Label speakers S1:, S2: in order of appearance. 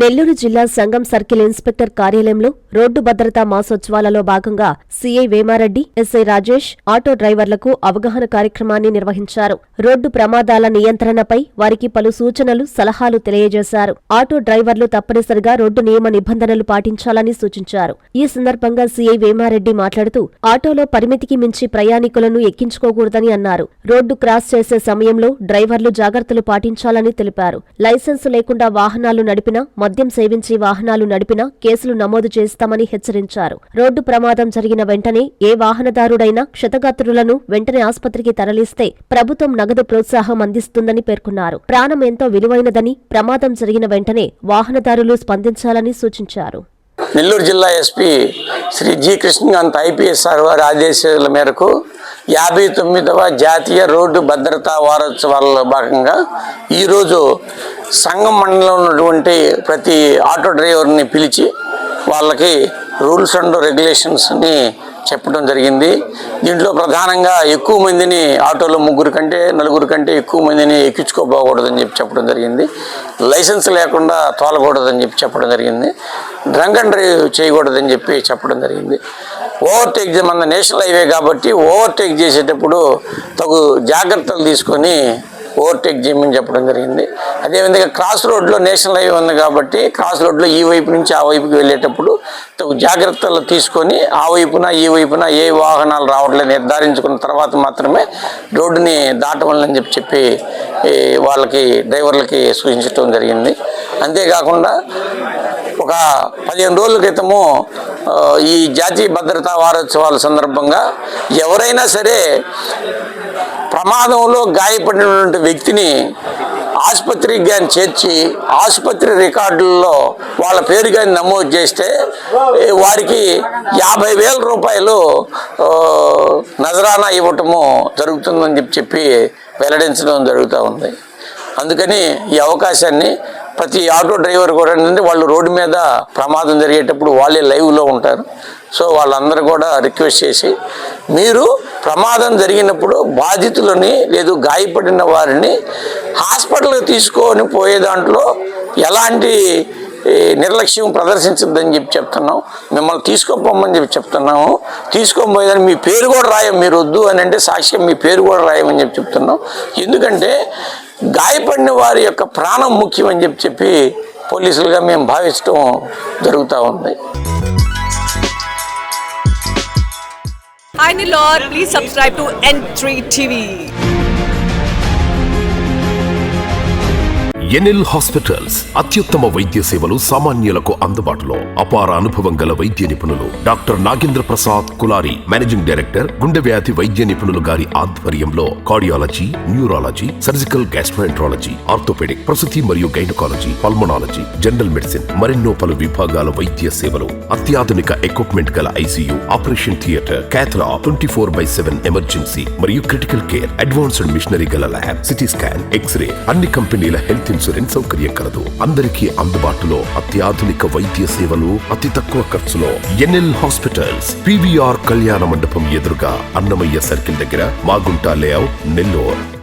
S1: నెల్లూరు జిల్లా సంగం circle inspector కార్యాలయంలో road భద్రతా మాసోత్సవాలలో భాగంగా CI Vemareddy, SI Rajesh auto డ్రైవర్లకు అవగాహన కార్యక్రమాన్ని నిర్వహించారు. రోడ్డు ప్రమాదాల నియంత్రణపై వారికి పలు సూచనలు, సలహాలు తెలియజేశారు. ఆటో డ్రైవర్లు తప్పనిసరిగా రోడ్డు నియమ నిబంధనలు పాటించాలని సూచించారు. ఈ సందర్భంగా సీఐ వేమారెడ్డి మాట్లాడుతూ ఆటోలో పరిమితికి మించి ప్రయాణికులను ఎక్కించుకోకూడదని అన్నారు. రోడ్డు క్రాస్ చేసే సమయంలో డ్రైవర్లు జాగ్రత్తలు పాటించాలని తెలిపారు. లైసెన్సు లేకుండా వాహనాలు నడిపినా, మద్యం సేవించి వాహనాలు నడిపినా కేసులు నమోదు చేస్తామని హెచ్చరించారు. రోడ్డు ప్రమాదం జరిగిన వెంటనే ఏ వాహనదారుడైనా క్షతగాత్రులను వెంటనే ఆస్పత్రికి తరలిస్తే ప్రభుత్వం నగదు ప్రోత్సాహం అందిస్తుందని పేర్కొన్నారు. ప్రాణం ఎంతో విలువైనదని, ప్రమాదం జరిగిన వెంటనే వాహనదారులు స్పందించాలని సూచించారు.
S2: నెల్లూరు జిల్లా SP Shri G Krishnakanth IPS వారి ఆదేశాల మేరకు 59వ జాతీయ రోడ్డు భద్రతా వారోత్సవాలలో భాగంగా ఈరోజు సంగం మండలంలో ఉన్నటువంటి ప్రతి ఆటో డ్రైవర్ని పిలిచి వాళ్ళకి రూల్స్ అండ్ రెగ్యులేషన్స్ని చెప్పడం జరిగింది. దీంట్లో ప్రధానంగా ఎక్కువ మందిని ఆటోలో 3 కంటే 4 కంటే ఎక్కువ మందిని ఎక్కించుకోపోకూడదని చెప్పడం జరిగింది. లైసెన్స్ లేకుండా తోలకూడదని చెప్పడం జరిగింది. డ్రంక్ అండ్ డ్రైవ్ చేయకూడదని చెప్పడం జరిగింది. ఓవర్టేక్ మన నేషనల్ హైవే కాబట్టి ఓవర్టేక్ చేసేటప్పుడు తగు జాగ్రత్తలు తీసుకొని ఓవర్టేక్ చేయమని చెప్పడం జరిగింది. అదేవిధంగా క్రాస్ రోడ్లో నేషనల్ హైవే ఉంది కాబట్టి క్రాస్ రోడ్లో ఈ వైపు నుంచి ఆ వైపుకి వెళ్ళేటప్పుడు తగు జాగ్రత్తలు తీసుకొని ఆ వైపున ఈ వైపున ఏ వాహనాలు రావట్లేదు నిర్ధారించుకున్న తర్వాత మాత్రమే రోడ్డుని దాటవాలని చెప్పి వాళ్ళకి డ్రైవర్లకి సూచించడం జరిగింది. అంతేకాకుండా ఒక 15 రోజుల క్రితము ఈ జాతీయ భద్రతా వారోత్సవాల సందర్భంగా ఎవరైనా సరే ప్రమాదంలో గాయపడినటువంటి వ్యక్తిని ఆసుపత్రికి కానీ చేర్చి ఆసుపత్రి రికార్డుల్లో వాళ్ళ పేరు కానీ నమోదు చేస్తే వారికి 50,000 రూపాయలు నజరానా ఇవ్వటము జరుగుతుందని చెప్పి వెల్లడించడం జరుగుతూ ఉంది. అందుకని ఈ అవకాశాన్ని ప్రతి ఆటో డ్రైవర్ కూడా వాళ్ళు రోడ్డు మీద ప్రమాదం జరిగేటప్పుడు వాళ్ళే లైవ్లో ఉంటారు. సో వాళ్ళందరూ కూడా రిక్వెస్ట్ చేసి మీరు ప్రమాదం జరిగినప్పుడు బాధితులని లేదు గాయపడిన వారిని హాస్పిటల్కి తీసుకొని పోయే దాంట్లో ఎలాంటి నిర్లక్ష్యం ప్రదర్శించద్దని చెప్తున్నాం. మిమ్మల్ని తీసుకోపోమని చెప్తున్నాము. తీసుకోపోయేదని మీ పేరు కూడా రాయం, మీరు వద్దు అని అంటే సాక్ష్యం మీ పేరు కూడా రాయమని చెప్తున్నాం. ఎందుకంటే గాయపడిన వారి యొక్క ప్రాణం ముఖ్యమని చెప్పి పోలీసులుగా మేము భావించడం జరుగుతూ ఉంది.
S3: Hi Nellore, please subscribe to N3 TV.
S4: NL hospitals అత్యుత్తమ వైద్య సేవలు సామాన్యులకు అందుబాటులో. అపార అనుభవం గల వైద్య నిపుణులు doctor Nagendra Prasad Kulari, managing director, గుండె వ్యాధి వైద్య నిపుణులు గారి ఆధ్వర్యంలో cardiology, neurology, surgical gastroenterology, orthopaedic, ప్రసూతి మరియు గైనకాలజీ, పల్మనాలజీ, జనరల్ మెడిసిన్ మరెన్నో పలు విభాగాల వైద్య సేవలు. అత్యాధునిక ఎక్విప్మెంట్ గల ఐసీయూ, ఆపరేషన్ థియేటర్, క్యాథ్లా, 24/7 ఎమర్జెన్సీ మరియు క్రిటికల్ కేర్, అడ్వాన్స్డ్ మిషనరీ గల ల్యాబ్, సిటీ స్కాన్, ఎక్స్రే, అన్ని కంపెనీల హెల్త్ ఇన్సూరెన్స్ సౌకర్యం కలదు. అందరికీ అందుబాటులో అత్యాధునిక వైద్య సేవలు అతి తక్కువ ఖర్చులో. ఎన్ఎల్ హాస్పిటల్స్, PVR కళ్యాణ మండపం ఎదురుగా, అన్నమయ్య సర్కిల్ దగ్గర, మాగుంట లేఅవుట్, నెల్లూరు.